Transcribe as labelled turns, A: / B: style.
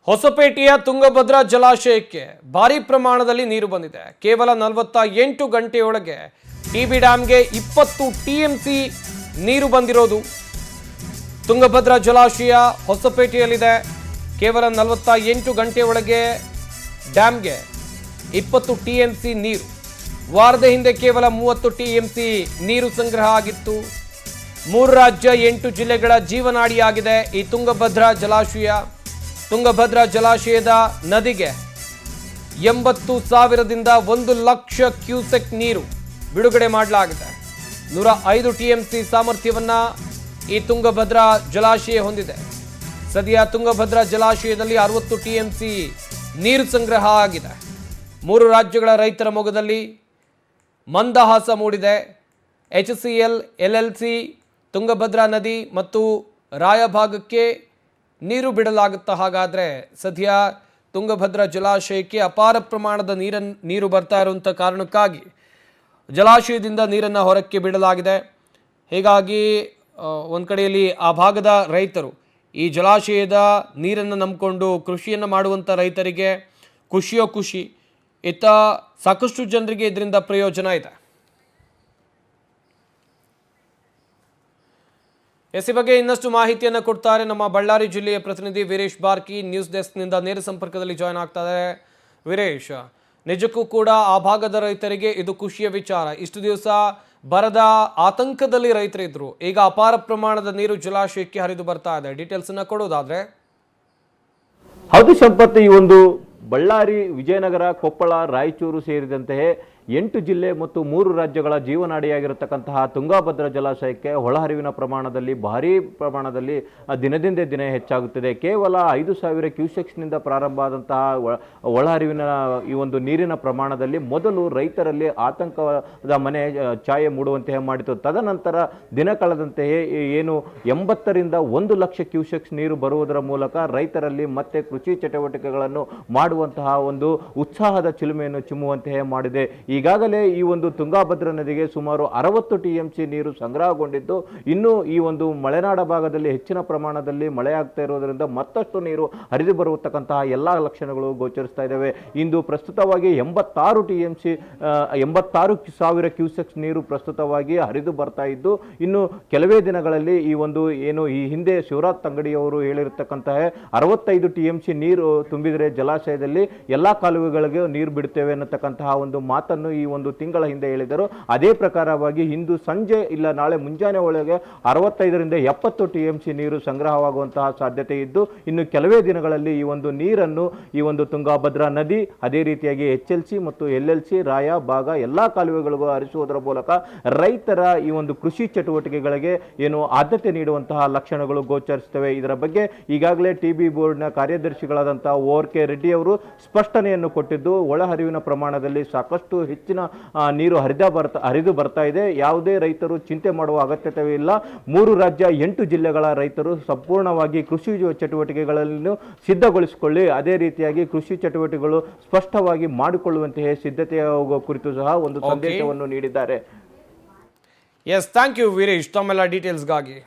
A: ಹೊಸಪೇಟೆಯ ತುಂಗಭದ್ರಾ ಜಲಾಶಯಕ್ಕೆ ಭಾರಿ ಪ್ರಮಾಣದಲ್ಲಿ ನೀರು ಬಂದಿದೆ. ಕೇವಲ 48 ಗಂಟೆಯೊಳಗೆ ಟಿಬಿ ಡ್ಯಾಂಗೆ 20 ಟಿಎಂಸಿ ನೀರು ಬಂದಿರೋದು. ತುಂಗಭದ್ರಾ ಜಲಾಶಯ ಹೊಸಪೇಟೆಯಲ್ಲಿದೆ. ಕೇವಲ 48 ಗಂಟೆಯೊಳಗೆ ಡ್ಯಾಂಗೆ 20 ಟಿಎಂಸಿ ನೀರು. ವಾರದ ಹಿಂದೆ ಕೇವಲ 30 ಟಿಎಂಸಿ ನೀರು ಸಂಗ್ರಹ ಆಗಿತ್ತು. 3 ರಾಜ್ಯ 8 ಜಿಲ್ಲೆಗಳ ಜೀವನಾಡಿಯಾಗಿದೆ ಈ ತುಂಗಭದ್ರಾ ಜಲಾಶಯ. ತುಂಗಭದ್ರಾ ಜಲಾಶಯದ ನದಿಗೆ 80,000ದಿಂದ 1 ಲಕ್ಷ ಕ್ಯೂಸೆಕ್ ನೀರು ಬಿಡುಗಡೆ ಮಾಡಲಾಗಿದೆ. 105 ಟಿಎಂಸಿ ಸಾಮರ್ಥ್ಯವನ್ನ ಈ ತುಂಗಭದ್ರಾ ಜಲಾಶಯ ಹೊಂದಿದೆ. ಸದ್ಯ ತುಂಗಭದ್ರಾ ಜಲಾಶಯದಲ್ಲಿ 60 ಟಿಎಂಸಿ ನೀರು ಸಂಗ್ರಹ ಆಗಿದೆ. 3 ರಾಜ್ಯಗಳ ರೈತರ ಮೊಗದಲ್ಲಿ ಮಂದಹಾಸ ಮೂಡಿದೆ. HCL, LLC, ತುಂಗಭದ್ರಾ ನದಿ ಮತ್ತು ರಾಯಭಾಗಕ್ಕೆ ನೀರು ಬಿಡಲಾಗುತ್ತಾ? ಹಾಗಾದರೆ ಸದ್ಯ ತುಂಗಭದ್ರಾ ಜಲಾಶಯಕ್ಕೆ ಅಪಾರ ಪ್ರಮಾಣದ ನೀರು ಬರ್ತಾ ಇರುವಂಥ ಕಾರಣಕ್ಕಾಗಿ ಜಲಾಶಯದಿಂದ ನೀರನ್ನು ಹೊರಕ್ಕೆ ಬಿಡಲಾಗಿದೆ. ಹೀಗಾಗಿ ಒಂದು ಕಡೆಯಲ್ಲಿ ಆ ಭಾಗದ ರೈತರು ಈ ಜಲಾಶಯದ ನೀರನ್ನು ನಂಬಿಕೊಂಡು ಕೃಷಿಯನ್ನು ಮಾಡುವಂಥ ರೈತರಿಗೆ ಖುಷಿಯೋ ಖುಷಿ, ಇತ್ತ ಸಾಕಷ್ಟು ಜನರಿಗೆ ಇದರಿಂದ ಪ್ರಯೋಜನ ಇದೆ. ಈ ಬಗ್ಗೆ ಇನ್ನಷ್ಟು ಮಾಹಿತಿಯನ್ನು ಕೊಡ್ತಾರೆ ನಮ್ಮ ಬಳ್ಳಾರಿ ಜಿಲ್ಲೆಯ ಪ್ರತಿನಿಧಿ ವೀರೇಶ್ ಬಾರ್ಕಿ. ನ್ಯೂಸ್ ಡೆಸ್ಕ್ನಿಂದ ನೇರ ಸಂಪರ್ಕದಲ್ಲಿ ಜಾಯ್ನ್ ಆಗ್ತಾರೆ. ವೀರೇಶ್, ನಿಜಕ್ಕೂ ಕೂಡ ಆ ಭಾಗದ ರೈತರಿಗೆ ಇದು ಖುಷಿಯ ವಿಚಾರ. ಇಷ್ಟು ದಿವಸ ಬರದ ಆತಂಕದಲ್ಲಿ ರೈತರಿದ್ರು, ಈಗ ಅಪಾರ ಪ್ರಮಾಣದ ನೀರು ಜಲಾಶಯಕ್ಕೆ ಹರಿದು ಬರ್ತಾ ಇದೆ. ಡೀಟೇಲ್ಸ್ ಅನ್ನ ಕೊಡೋದಾದ್ರೆ?
B: ಹೌದು ಸಂಪತ್ತು, ಈ ಒಂದು ಬಳ್ಳಾರಿ, ವಿಜಯನಗರ, ಕೊಪ್ಪಳ, ರಾಯಚೂರು ಸೇರಿದಂತೆ 8 ಜಿಲ್ಲೆ ಮತ್ತು 3 ರಾಜ್ಯಗಳ ಜೀವನಾಡಿಯಾಗಿರತಕ್ಕಂತಹ ತುಂಗಭದ್ರಾ ಜಲಾಶಯಕ್ಕೆ ಒಳಹರಿವಿನ ಪ್ರಮಾಣದಲ್ಲಿ ಭಾರೀ ಪ್ರಮಾಣದಲ್ಲಿ ದಿನದಿಂದ ದಿನ ಹೆಚ್ಚಾಗುತ್ತಿದೆ. ಕೇವಲ 5,000 ಕ್ಯೂಸೆಕ್ಸ್ನಿಂದ ಪ್ರಾರಂಭ ಆದಂತಹ ಒಳಹರಿವಿನ ಈ ಒಂದು ನೀರಿನ ಪ್ರಮಾಣದಲ್ಲಿ ಮೊದಲು ರೈತರಲ್ಲಿ ಆತಂಕದ ಮನೆ ಛಾಯೆ ಮೂಡುವಂತೆ ಮಾಡಿತು. ತದನಂತರ ದಿನ ಕಳೆದಂತೆಯೇ ಏನು 80ರಿಂದ 1 ಲಕ್ಷ ಕ್ಯೂಸೆಕ್ಸ್ ನೀರು ಬರುವುದರ ಮೂಲಕ ರೈತರಲ್ಲಿ ಮತ್ತೆ ಕೃಷಿ ಚಟುವಟಿಕೆಗಳನ್ನು ಮಾಡುವಂತಹ ಒಂದು ಉತ್ಸಾಹದ ಚಿಲುಮೆಯನ್ನು ಚಿಮ್ಮುವಂತೆ ಮಾಡಿದೆ. ಈಗಾಗಲೇ ಈ ಒಂದು ತುಂಗಭದ್ರಾ ನದಿಗೆ ಸುಮಾರು 60 ಟಿಎಂಸಿ ನೀರು ಸಂಗ್ರಹಗೊಂಡಿದ್ದು, ಇನ್ನು ಈ ಒಂದು ಮಲೆನಾಡ ಭಾಗದಲ್ಲಿ ಹೆಚ್ಚಿನ ಪ್ರಮಾಣದಲ್ಲಿ ಮಳೆಯಾಗ್ತಾ ಇರೋದರಿಂದ ಮತ್ತಷ್ಟು ನೀರು ಹರಿದು ಬರುವತಕ್ಕಂತಹ ಎಲ್ಲ ಲಕ್ಷಣಗಳು ಗೋಚರಿಸ್ತಾ ಇದ್ದಾವೆ. ಇಂದು ಪ್ರಸ್ತುತವಾಗಿ 86,000 ಕ್ಯೂಸೆಕ್ಸ್ ನೀರು ಪ್ರಸ್ತುತವಾಗಿ ಹರಿದು ಬರ್ತಾ ಇದ್ದು, ಇನ್ನು ಕೆಲವೇ ದಿನಗಳಲ್ಲಿ ಈ ಒಂದು ಏನು ಈ ಹಿಂದೆ ಶಿವರಾಜ್ ತಂಗಡಿಯವರು ಹೇಳಿರತಕ್ಕಂತಹ 65 ಟಿಎಂಸಿ ನೀರು ತುಂಬಿದರೆ ಜಲಾಶಯದಲ್ಲಿ ಎಲ್ಲ ಕಾಲುವೆಗಳಿಗೆ ನೀರು ಬಿಡುತ್ತೇವೆ ಅನ್ನತಕ್ಕಂತಹ ಒಂದು ಮಾತನ್ನು ಈ ಒಂದು ತಿಂಗಳ ಹಿಂದೆ ಹೇಳಿದರು. ಅದೇ ಪ್ರಕಾರವಾಗಿ ಇಂದು ಸಂಜೆ ಇಲ್ಲ ನಾಳೆ ಮುಂಜಾನೆ ಒಳಗೆ 65ರಿಂದ 70 ಟಿಎಂಸಿ ನೀರು ಸಂಗ್ರಹವಾಗುವಂತಹ ಸಾಧ್ಯತೆ ಇದ್ದು, ಇನ್ನು ಕೆಲವೇ ದಿನಗಳಲ್ಲಿ ಈ ಒಂದು ನೀರನ್ನು ಈ ಒಂದು ತುಂಗಭದ್ರಾ ನದಿ, ಅದೇ ರೀತಿಯಾಗಿ HLC ಮತ್ತು LLC, ರಾಯ ಭಾಗ ಎಲ್ಲ ಕಾಲುವೆಗಳಿಗೂ ಹರಿಸುವುದರ ಮೂಲಕ ರೈತರ ಈ ಒಂದು ಕೃಷಿ ಚಟುವಟಿಕೆಗಳಿಗೆ ಏನು ಆದ್ಯತೆ ನೀಡುವಂತಹ ಲಕ್ಷಣಗಳು ಗೋಚರಿಸುತ್ತವೆ. ಇದರ ಬಗ್ಗೆ ಈಗಾಗಲೇ ಟಿಬಿ ಬೋರ್ಡ್ನ ಕಾರ್ಯದರ್ಶಿಗಳಾದಂತಹ ORK ರೆಡ್ಡಿ ಅವರು ಸ್ಪಷ್ಟನೆಯನ್ನು ಕೊಟ್ಟಿದ್ದು, ಒಳಹರಿವಿನ ಪ್ರಮಾಣದಲ್ಲಿ ಸಾಕಷ್ಟು ಹೆಚ್ಚಿನ ನೀರು ಹರಿದು ಬರ್ತಾ ಇದೆ. ಯಾವುದೇ ರೈತರು ಚಿಂತೆ ಮಾಡುವ ಅಗತ್ಯತೆ ಇಲ್ಲ. 3 ರಾಜ್ಯ 8 ಜಿಲ್ಲೆಗಳ ರೈತರು ಸಂಪೂರ್ಣವಾಗಿ ಕೃಷಿ ಚಟುವಟಿಕೆಗಳನ್ನು ಸಿದ್ಧಗೊಳಿಸಿಕೊಳ್ಳಿ, ಅದೇ ರೀತಿಯಾಗಿ ಕೃಷಿ ಚಟುವಟಿಕೆಗಳು ಸ್ಪಷ್ಟವಾಗಿ ಮಾಡಿಕೊಳ್ಳುವಂತಹ ಸಿದ್ಧತೆಯ ಕುರಿತು ಸಹ ಒಂದು ಸಂದೇಶವನ್ನು ನೀಡಿದ್ದಾರೆ.
A: ಎಸ್, ಥ್ಯಾಂಕ್ ಯು ವೀರೇಶ್ ತಮ್ಮೆಲ್ಲ ಡೀಟೇಲ್ಸ್ಗಾಗಿ.